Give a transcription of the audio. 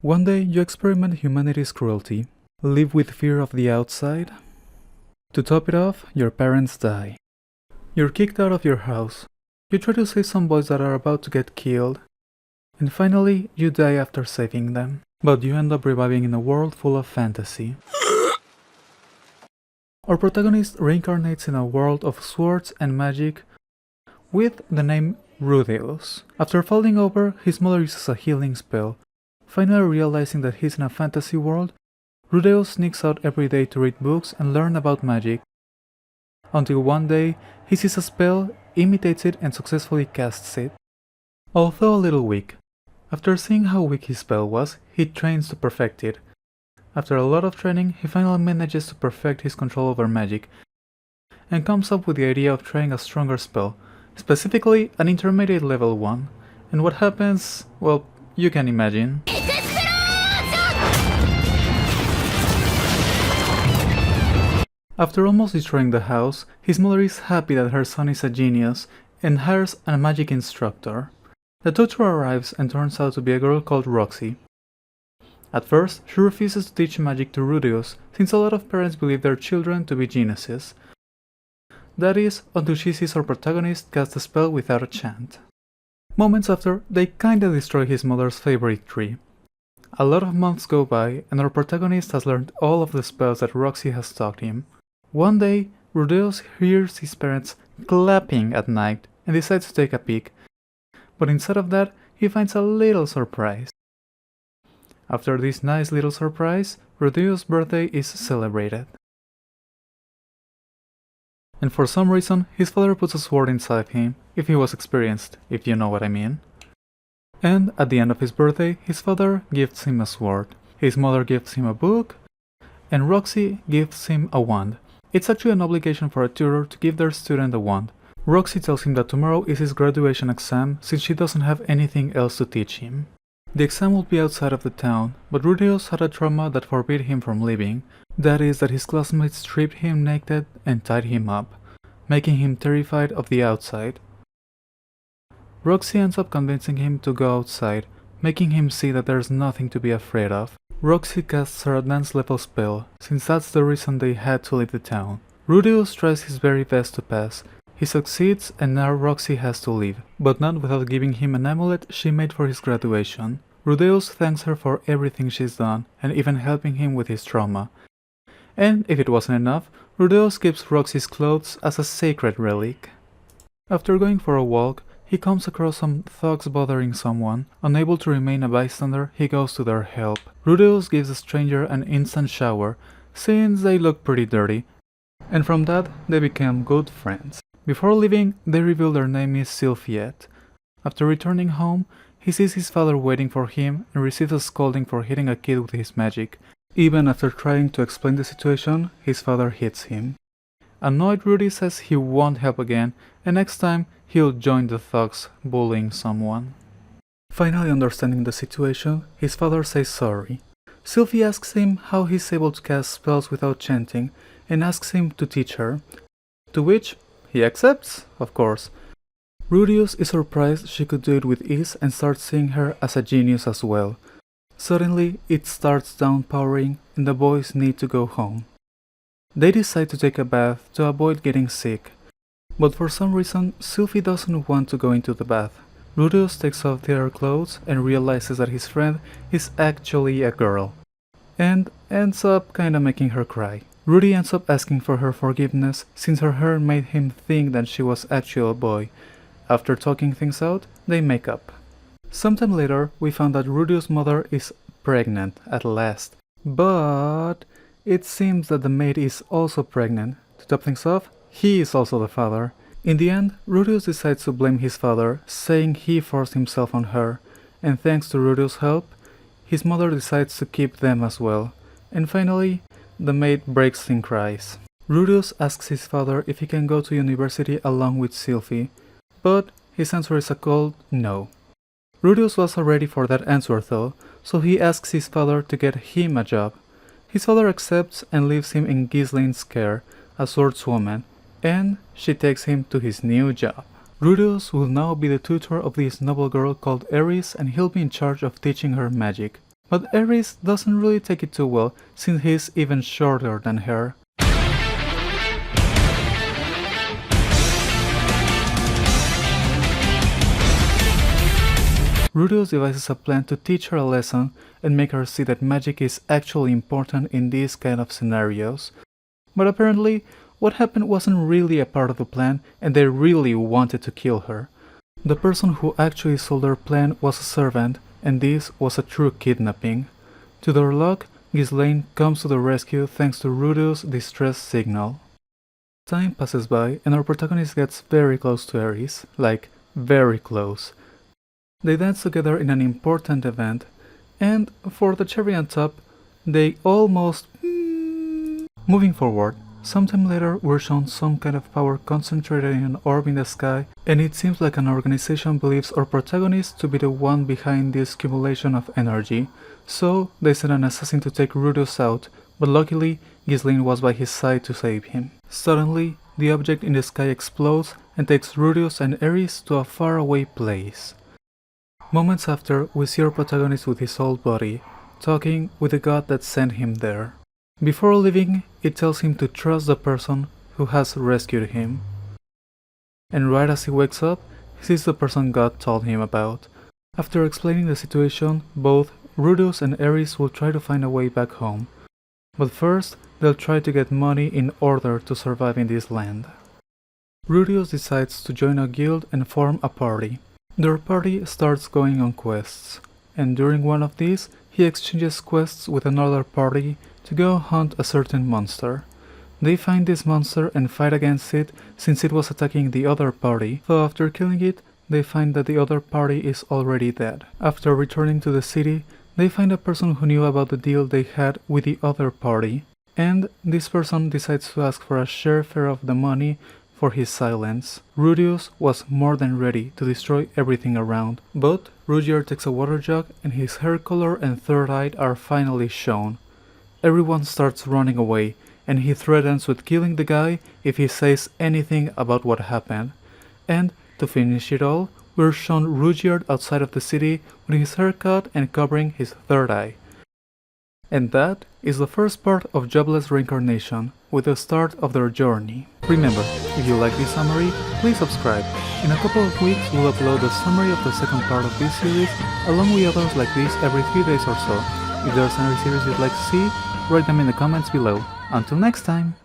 One day you experiment humanity's cruelty, live with fear of the outside. To top it off, your parents die. You're kicked out of your house. You try to save some boys that are about to get killed. And finally, you die after saving them. But you end up reviving in a world full of fantasy. Our protagonist reincarnates in a world of swords and magic with the name Rudeus. After falling over, his mother uses a healing spell. Finally realizing that he's in a fantasy world, Rudeus sneaks out every day to read books and learn about magic. Until one day, he sees a spell, imitates it and successfully casts it. Although a little weak, after seeing how weak his spell was, he trains to perfect it. After a lot of training, he finally manages to perfect his control over magic, and comes up with the idea of trying a stronger spell, specifically an intermediate level one. And what happens, well, you can imagine. After almost destroying the house, his mother is happy that her son is a genius and hires a magic instructor. The tutor arrives and turns out to be a girl called Roxy. At first, she refuses to teach magic to Rudeus, since a lot of parents believe their children to be geniuses. That is, until she sees our protagonist cast a spell without a chant. Moments after, they kinda destroy his mother's favorite tree. A lot of months go by, and our protagonist has learned all of the spells that Roxy has taught him. One day, Rudeus hears his parents clapping at night and decides to take a peek, but instead of that, he finds a little surprise. After this nice little surprise, Rudeus' birthday is celebrated. And for some reason, his father puts a sword inside him, if he was experienced, if you know what I mean. And at the end of his birthday, his father gifts him a sword, his mother gives him a book, and Roxy gives him a wand. It's actually an obligation for a tutor to give their student a wand. Roxy tells him that tomorrow is his graduation exam since she doesn't have anything else to teach him. The exam will be outside of the town, but Rudeus had a trauma that forbid him from leaving. That is that his classmates stripped him naked and tied him up, making him terrified of the outside. Roxy ends up convincing him to go outside, making him see that there's nothing to be afraid of. Roxy casts her advanced level spell, since that's the reason they had to leave the town. Rudeus tries his very best to pass. He succeeds and now Roxy has to leave, but not without giving him an amulet she made for his graduation. Rudeus thanks her for everything she's done, and even helping him with his trauma. And if it wasn't enough, Rudeus keeps Roxy's clothes as a sacred relic. After going for a walk, he comes across some thugs bothering someone. Unable to remain a bystander, he goes to their help. Rudeus gives the stranger an instant shower, since they look pretty dirty, and from that they become good friends. Before leaving, they reveal their name is Sylphiette. After returning home, he sees his father waiting for him and receives a scolding for hitting a kid with his magic. Even after trying to explain the situation, his father hits him. Annoyed, Rudy says he won't help again, and next time he'll join the thugs bullying someone. Finally understanding the situation, his father says sorry. Sylvie asks him how he's able to cast spells without chanting, and asks him to teach her. To which he accepts, of course. Rudeus is surprised she could do it with ease and starts seeing her as a genius as well. Suddenly, it starts downpouring and the boys need to go home. They decide to take a bath to avoid getting sick, but for some reason, Sylvie doesn't want to go into the bath. Rudeus takes off their clothes and realizes that his friend is actually a girl, and ends up kinda making her cry. Rudy ends up asking for her forgiveness since her hair made him think that she was actually a boy. After talking things out, they make up. Sometime later, we found that Rudeus' mother is pregnant at last, but it seems that the maid is also pregnant. To top things off, he is also the father. In the end, Rudeus decides to blame his father, saying he forced himself on her, and thanks to Rudeus' help, his mother decides to keep them as well. And finally, the maid breaks and cries. Rudeus asks his father if he can go to university along with Sylvie, but his answer is a cold no. Rudeus was all ready for that answer though, so he asks his father to get him a job. His father accepts and leaves him in Gislein's care, a swordswoman, and she takes him to his new job. Rudeus will now be the tutor of this noble girl called Eris, and he'll be in charge of teaching her magic. But Aries doesn't really take it too well since he's even shorter than her. Rudeus devises a plan to teach her a lesson and make her see that magic is actually important in these kind of scenarios. But apparently, what happened wasn't really a part of the plan and they really wanted to kill her. The person who actually sold their plan was a servant, and this was a true kidnapping. To their luck, Ghislaine comes to the rescue thanks to Rudeus' distress signal. Time passes by and our protagonist gets very close to Aries, like very close. They dance together in an important event, and for the cherry on top, they almost... Moving forward, sometime later we're shown some kind of power concentrated in an orb in the sky, and it seems like an organization believes our protagonist to be the one behind this accumulation of energy, so they send an assassin to take Rudeus out, but luckily Ghislaine was by his side to save him. Suddenly, the object in the sky explodes and takes Rudeus and Aries to a faraway place. Moments after, we see our protagonist with his old body, talking with the god that sent him there. Before leaving, it tells him to trust the person who has rescued him. And right as he wakes up, he sees the person God told him about. After explaining the situation, both Rudeus and Aries will try to find a way back home. But first, they'll try to get money in order to survive in this land. Rudeus decides to join a guild and form a party. Their party starts going on quests, and during one of these, he exchanges quests with another party to go hunt a certain monster. They find this monster and fight against it since it was attacking the other party, though after killing it, they find that the other party is already dead. After returning to the city, they find a person who knew about the deal they had with the other party, and this person decides to ask for a share of the money for his silence. Rudeus was more than ready to destroy everything around, but Rudyard takes a water jug and his hair color and third eye are finally shown. Everyone starts running away, and he threatens with killing the guy if he says anything about what happened. And to finish it all, we're shown Rudyard outside of the city with his hair cut and covering his third eye. And that is the first part of Jobless Reincarnation, with the start of their journey. Remember, if you like this summary, please subscribe. In a couple of weeks we'll upload the summary of the second part of this series, along with others like this every 3 days or so. If there's any series you'd like to see, write them in the comments below. Until next time!